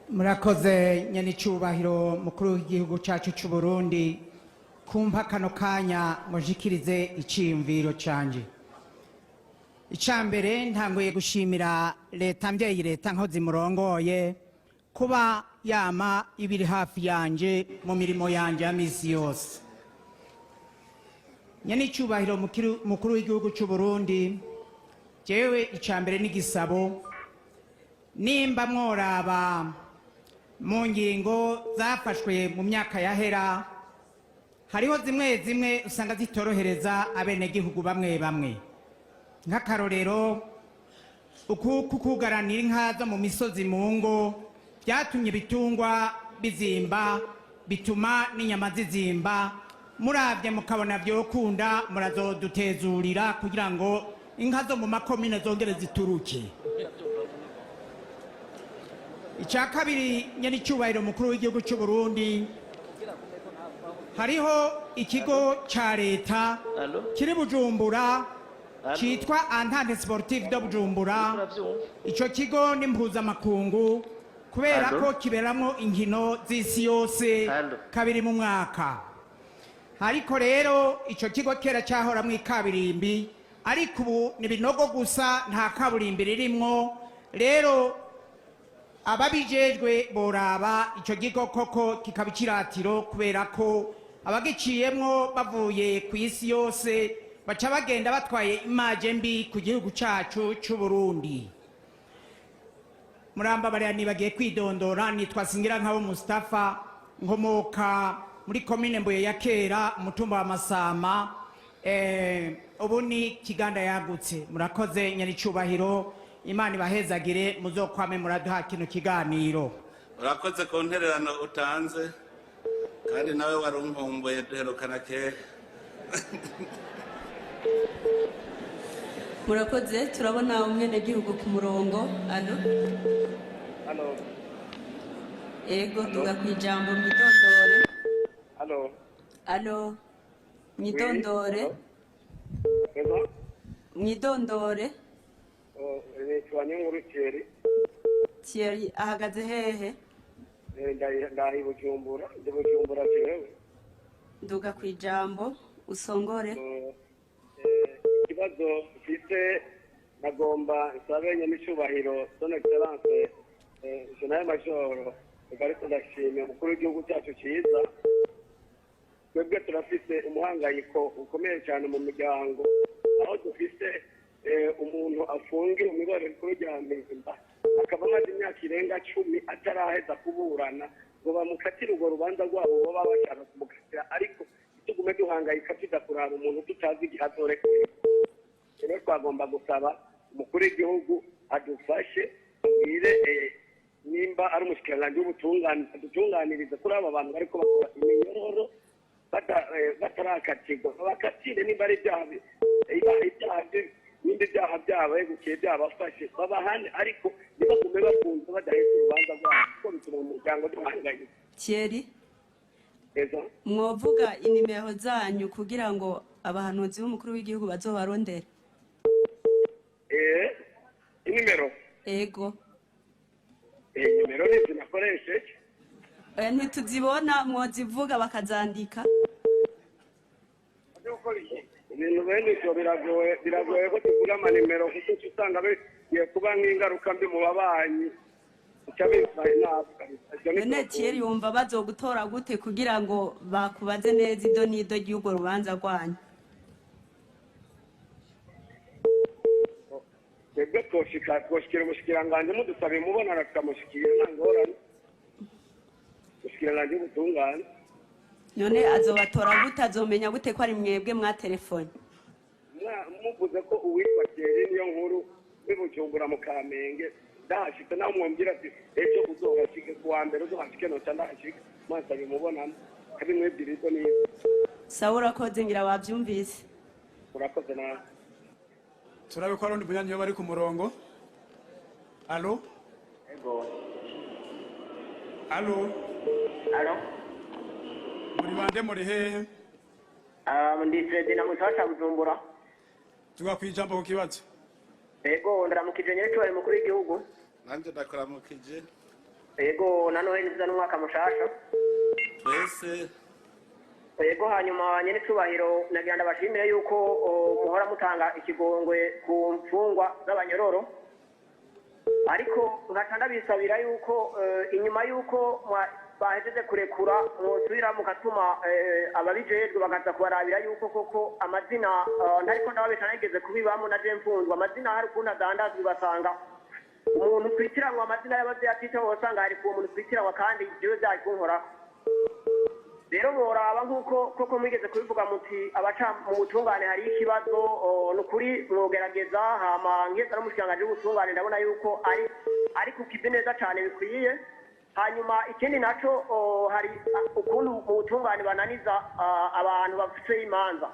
murakoze nyenicubahiro mukuru w'igihugu cyacu cy'u Burundi kumpa kano kanya mujikirize iciyumviro canje. Icambere ntanguye gushimira leta mbyeyi leta nkozi murongoye kuba yama ibiri hafi yanje mu mirimo yanje ya misi yose. Nyenicubahiro mukuru w'igihugu cy'u Burundi, jewe icambere n'igisabo nimba mworaba mu ngingo zafashwe mu myaka yahera, hariho zimwe zimwe usanga zitorohereza abenegihugu bamwe bamwe, nk'akarorero kukugaranira inka zo mu misozi mu ngo byatumye ibitungwa bizimba, bituma n'inyama zizimba. Muravye mukabona byokunda murazodutezurira kugira ngo inka zo mu makomine zongere zituruke. Icya kabiri nyenicubahiro mukuru w'igihugu cy'u Burundi, hariho ikigo ca leta kiri Bujumbura cyitwa Entente Sportive de Bujumbura. Ico kigo ni mpuzamakungu kubera ko kiberamwo inkino z'isi yose kabiri mu mwaka. Ariko rero ico kigo kera cyahora mu ikaburimbi, ariko ubu ni binogo gusa nta kaburimbi ririmwo. Rero ababijejwe boraba ico gigo koko kikaba ikiratiro, kubera ko abagiciyemwo bavuye ku isi yose baca bagenda batwaye imaje mbi ku gihugu cacu c'u Burundi. Muramba bariya nibagiye kwidondora, nitwa Singirankabo Mustafa, nkomoka muri komine Mbuye ya kera, umutumba wa Masama, ubu ni Kiganda yagutse. Murakoze nyenicubahiro, Imana ibahezagire, muzokwame muraduha kino kiganiro. Urakoze ku ntererano utanze, kandi nawe warunkumbuye duherukana kera. Murakoze, turabona umwenegihugu ku murongo. Alo. Ego duga kwijambo mwidondore. Alo. Mwidondore. Mwidondore. Thierry ahagaze hehe? Ndahi Bujumbura, Bujumbura jewe. Nduga kwijambo usongore. Ikibazo mfite nagomba nsabe nyenicubahiro Son Excellence General Major Evariste Ndayishimiye mukuru w'igihugu cyacu cyiza. Twebwe turafite umuhangayiko ukomeye cyane mu miryango, aho dufite umuntu afungiwe mu ibara rikuru rya Mpimba, akaba amaze imyaka irenga 10 ataraheza kuburana ngo bamukatire urwo rubanza rwabo baba bashaka kumukatira, ariko tugume duhangayika tudakuraba umuntu tutazi igihe azorekeye. Rero twagomba gusaba umukuru w'igihugu adufashe, abwire nimba ari umushikiranganji w'ubutungane adutunganirize kuri aba bantu bariko bakora iminyororo batarakatirwa, bakatire nimba ari n'ibindi byaha byabo gukiye byabafashe babahane, ariko nibagume bakunze badaheza urubanza rwabo kuko bituma umuryango duhangayika. Thierry, mwovuga inimero zanyu kugira ngo abahanuzi b'umukuru w'igihugu bazobarondere? Inimero? Ego. Inimero ntizinakoresheje? Ntituzibona, mwozivuga bakazandika? Ibintu bene ivyo biragoye ko tuvuga amanimero kuko usanga bigiye kuba nk'ingaruka mbi mu babanyi. None Thierry wumva bazogutora gute kugira ngo bakubaze neza ido n'ido ry'urwo rubanza rwanyu? Twebwe twoshikira umushikiranganji mudusabe mubonana tukamushikira nta ngorane. Umushikiranganji w'ubutungane. None azobatora gute, azomenya gute ko ari mwebwe mwa telefone? Muvuze ko uwitwa Thierry niyo nkuru bibujumbura mu Kamenge, ndahashika naho mwumvira ati ejo uzohashike kuwa mbere uzohashike no ndahashika maze bimubonana kandi mwebirizo ni sawa. Urakoze, ngira wabyumvise. Urakoze nawe. Turabe ko arundi bunyanyi bari ku murongo. Alo? Ego. Alo? Muri bande muri hehe? Ndi Fred na Musasha Bujumbura. Tuga kwijambo ku kibazo. Ego ndaramukije nyine cyane mukuru w'igihugu. Nanje ndakuramukije. yego na Noheli nziza n'umwaka mushasha twese. yego hanyuma nyene cubahiro nagira ndabashimire yuko muhora mutanga ikigongwe ku mfungwa z'abanyororo ariko ngaca ndabisabira yuko inyuma yuko bahejeje kurekura mwosubira mugatuma ababijejwe bakaza kubarabira yuko koko amazina ntariko ndababesha nageze kubibamo na je mfunzwa amazina hari ukuntu adandazwa ugasanga umuntu twitiranwa amazina y'abavyeyi atita wosanga hari ku muntu twitiranwa kandi jewe vyari kunkorako rero boraba nk'uko koko mwigeze kubivuga muti abaca mu butungane hari ikibazo nukuri mwogerageza hama ngeza n'umushikiranganji w'ubutungane ndabona yuko ari kukivi neza cane bikwiye hanyuma ikindi naco hari ukuntu mu butungane bananiza abantu bafite imanza